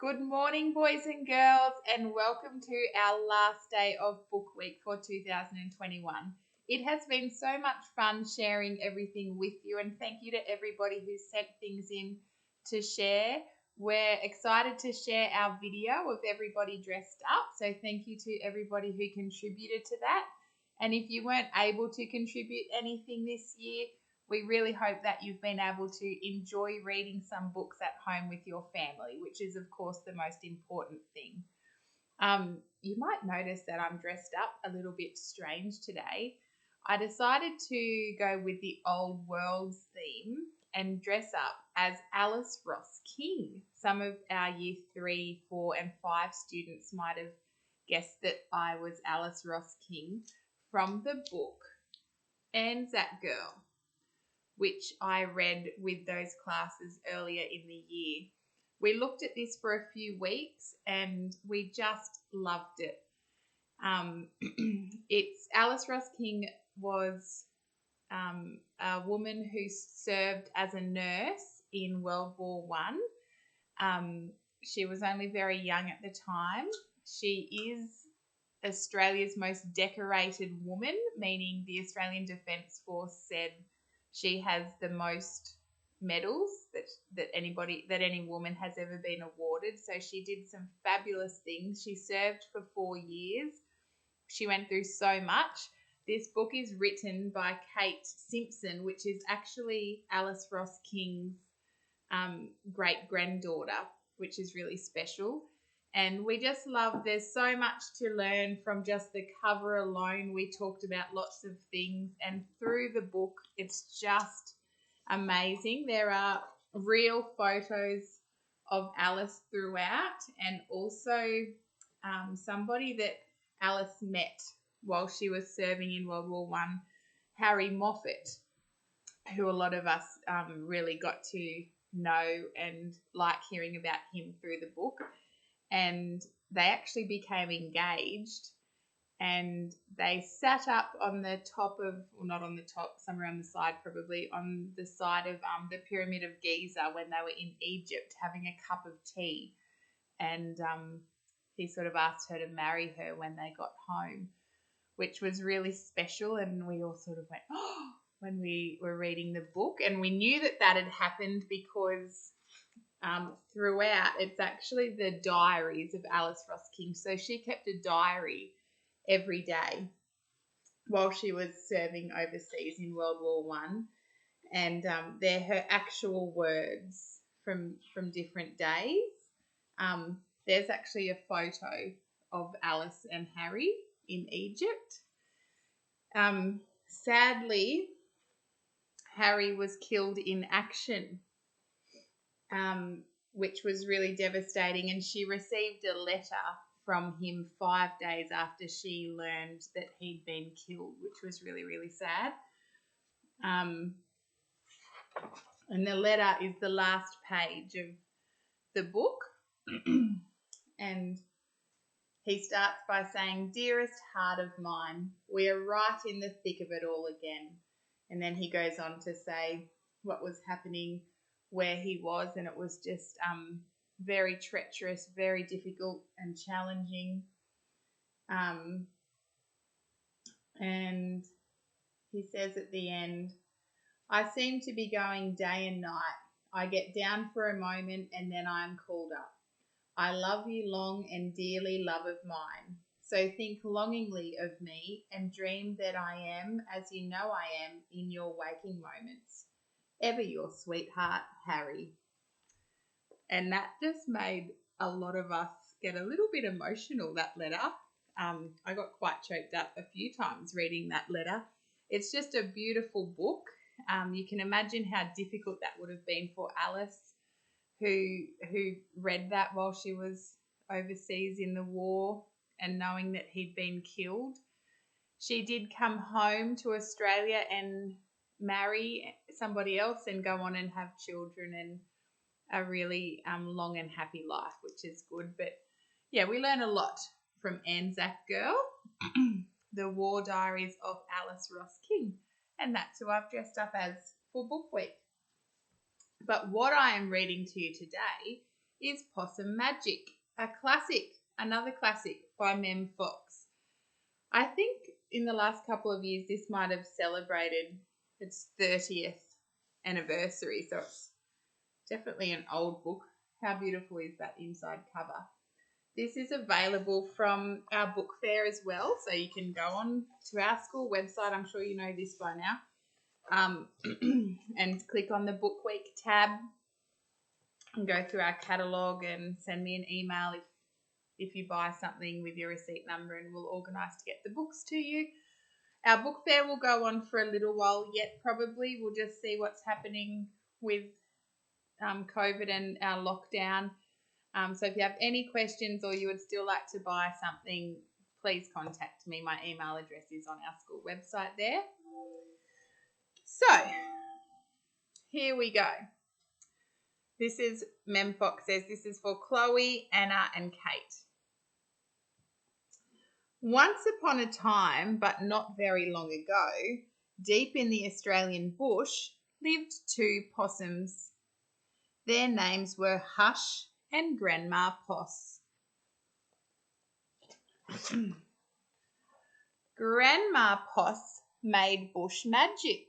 Good morning, boys and girls, and welcome to our last day of Book Week for 2021. It has been so much fun sharing everything with you, and thank you to everybody who sent things in to share. We're excited to share our video of everybody dressed up, so thank you to everybody who contributed to that. And if you weren't able to contribute anything this year, we really hope that you've been able to enjoy reading some books at home with your family, which is, of course, the most important thing. You might notice that I'm dressed up a little bit strange today. I decided to go with the old worlds theme and dress up as Alice Ross King. Some of our year 3, 4 and 5 students might have guessed that I was Alice Ross King from the book Anzac Girl, which I read with those classes earlier in the year. We looked at this for a few weeks and we just loved it. It's Alice Ross King was a woman who served as a nurse in World War One. She was only very young at the time. She is Australia's most decorated woman, meaning the Australian Defence Force said she has the most medals that any woman has ever been awarded. So she did some fabulous things. She served for 4 years. She went through so much. This book is written by Kate Simpson, which is actually Alice Ross King's great-granddaughter, which is really special. And we just love, there's so much to learn from just the cover alone. We talked about lots of things, and through the book, it's just amazing. There are real photos of Alice throughout, and also somebody that Alice met while she was serving in World War One, Harry Moffat, who a lot of us really got to know and like hearing about him through the book. And they actually became engaged, and they sat up on the top of, well, not on the top, somewhere on the side probably, on the side of the Pyramid of Giza when they were in Egypt having a cup of tea. And he sort of asked her to marry her when they got home, which was really special. And we all sort of went, oh, when we were reading the book. And we knew that that had happened because throughout, it's actually the diaries of Alice Ross King. So she kept a diary every day while she was serving overseas in World War One, and they're her actual words from different days. There's actually a photo of Alice and Harry in Egypt. Sadly, Harry was killed in action, which was really devastating, and she received a letter from him 5 days after she learned that he'd been killed, which was really, really sad. And the letter is the last page of the book. And he starts by saying, "Dearest heart of mine, we are right in the thick of it all again." And then he goes on to say what was happening where he was, and it was just very treacherous, very difficult and challenging. And he says at the end, "I seem to be going day and night. I get down for a moment and then I am called up. I love you long and dearly, love of mine. So think longingly of me and dream that I am as you know I am in your waking moments. Ever your sweetheart, Harry." And that just made a lot of us get a little bit emotional, that letter. I got quite choked up a few times reading that letter. It's just a beautiful book. You can imagine how difficult that would have been for Alice, who read that while she was overseas in the war and knowing that he'd been killed. She did come home to Australia and marry somebody else and go on and have children and a really long and happy life, which is good. But yeah, we learn a lot from Anzac Girl, the War Diaries of Alice Ross King, and that's who I've dressed up as for Book Week. But what I am reading to you today is Possum Magic, a classic, another classic by Mem Fox. I think in the last couple of years this might have celebrated its 30th anniversary, so it's definitely an old book. How beautiful is that inside cover? This is available from our book fair as well, so you can go on to our school website. I'm sure you know this by now. And click on the Book Week tab and go through our catalogue and send me an email if you buy something with your receipt number, and we'll organise to get the books to you. Our book fair will go on for a little while yet, probably. We'll just see what's happening with COVID and our lockdown. So if you have any questions or you would still like to buy something, please contact me. My email address is on our school website there. So here we go. This is Mem Fox says this is for Chloe, Anna and Kate. Once upon a time, but not very long ago, deep in the Australian bush lived two possums. Their names were Hush and Grandma Poss. Grandma Poss made bush magic.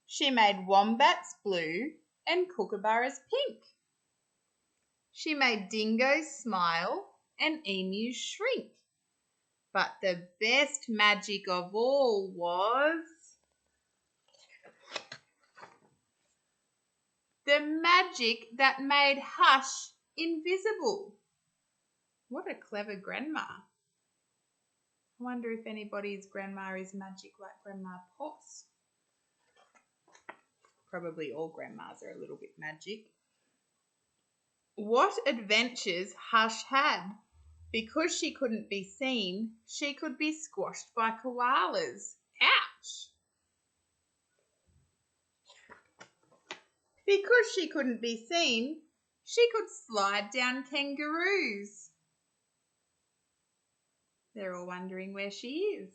She made wombats blue and kookaburras pink. She made dingoes smile and emus shrink. But the best magic of all was the magic that made Hush invisible. What a clever grandma. I wonder if anybody's grandma is magic like Grandma Poss. Probably all grandmas are a little bit magic. What adventures Hush had. Because she couldn't be seen, she could be squashed by koalas. Ouch! Because she couldn't be seen, she could slide down kangaroos. They're all wondering where she is.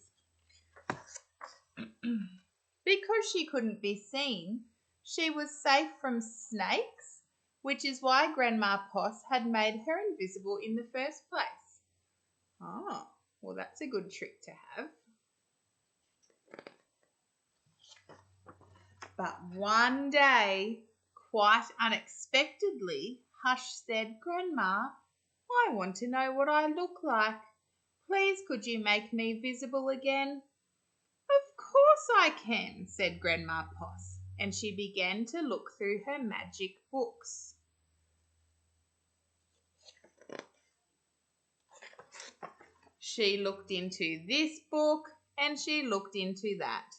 Because she couldn't be seen, she was safe from snakes, which is why Grandma Poss had made her invisible in the first place. Oh, well, that's a good trick to have. But one day, quite unexpectedly, Hush said, Grandma, I want to know what I look like. Please, could you make me visible again? Of course I can, said Grandma Poss, and she began to look through her magic books. She looked into this book and she looked into that.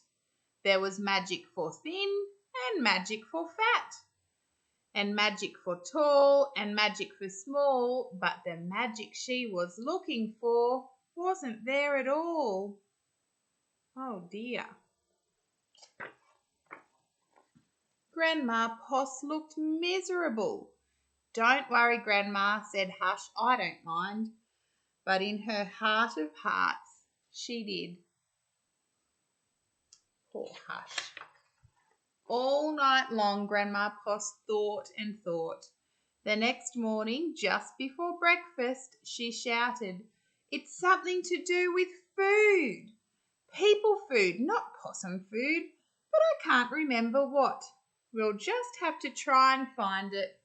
There was magic for thin and magic for fat, and magic for tall and magic for small, but the magic she was looking for wasn't there at all. Oh dear. Grandma Poss looked miserable. Don't worry, Grandma, said Hush, I don't mind. But in her heart of hearts, she did. Poor Hush. All night long, Grandma Poss thought and thought. The next morning, just before breakfast, she shouted, It's something to do with food. People food, not possum food, but I can't remember what. We'll just have to try and find it.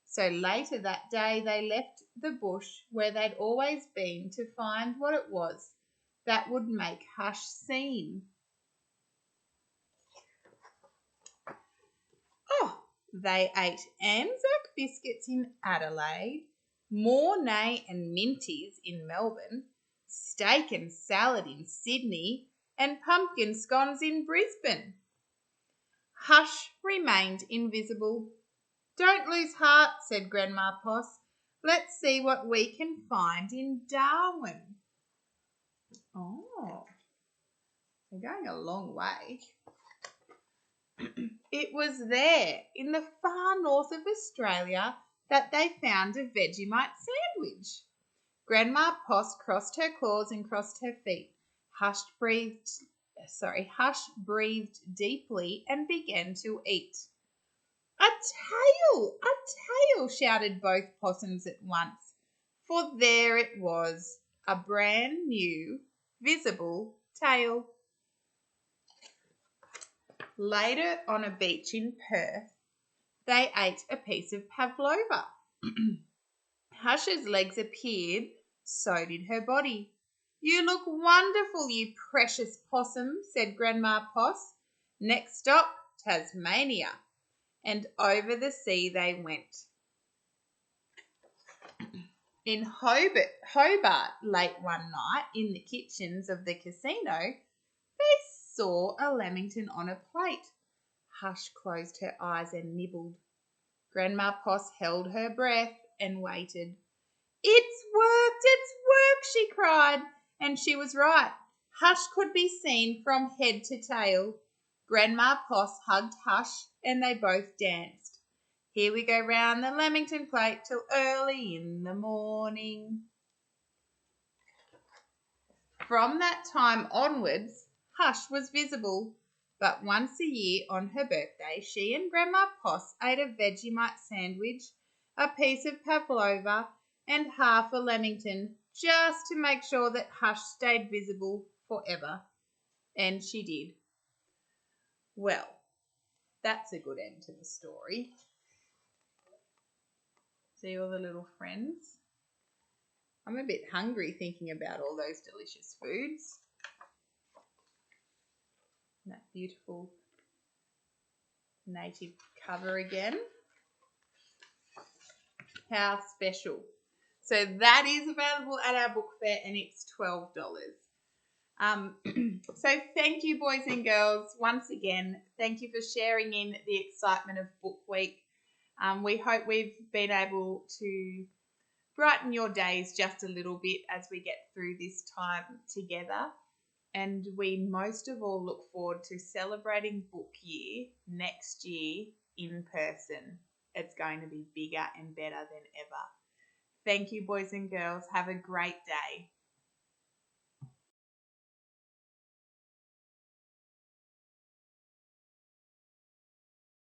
So later that day they left the bush where they'd always been to find what it was that would make Hush seen. Oh, they ate Anzac biscuits in Adelaide, Mornay and Minties in Melbourne, steak and salad in Sydney, and pumpkin scones in Brisbane. Hush remained invisible. Don't lose heart, said Grandma Poss. Let's see what we can find in Darwin. Oh, they're going a long way. It was there, in the far north of Australia, that they found a Vegemite sandwich. Grandma Poss crossed her claws and crossed her feet. Hush breathed deeply and began to eat. A tail! A tail! Shouted both possums at once, for there it was, a brand new, visible tail. Later on a beach in Perth, they ate a piece of pavlova. Hush's legs appeared, so did her body. You look wonderful, you precious possum, said Grandma Poss. Next stop, Tasmania. And over the sea they went. In Hobart, late one night, in the kitchens of the casino, they saw a lamington on a plate. Hush closed her eyes and nibbled. Grandma Poss held her breath and waited. It's worked, she cried. And she was right. Hush could be seen from head to tail. Grandma Poss hugged Hush and they both danced. Here we go round the lamington plate till early in the morning. From that time onwards, Hush was visible, but once a year on her birthday, she and Grandma Poss ate a Vegemite sandwich, a piece of pavlova, and half a lamington, just to make sure that Hush stayed visible forever. And she did. Well, that's a good end to the story. See all the little friends? I'm a bit hungry thinking about all those delicious foods. That beautiful native cover again. How special. So that is available at our book fair and it's $12. So thank you, boys and girls, once again. Thank you for sharing in the excitement of Book Week. We hope we've been able to brighten your days just a little bit as we get through this time together. And we most of all look forward to celebrating Book Year next year in person. It's going to be bigger and better than ever. Thank you, boys and girls. Have a great day.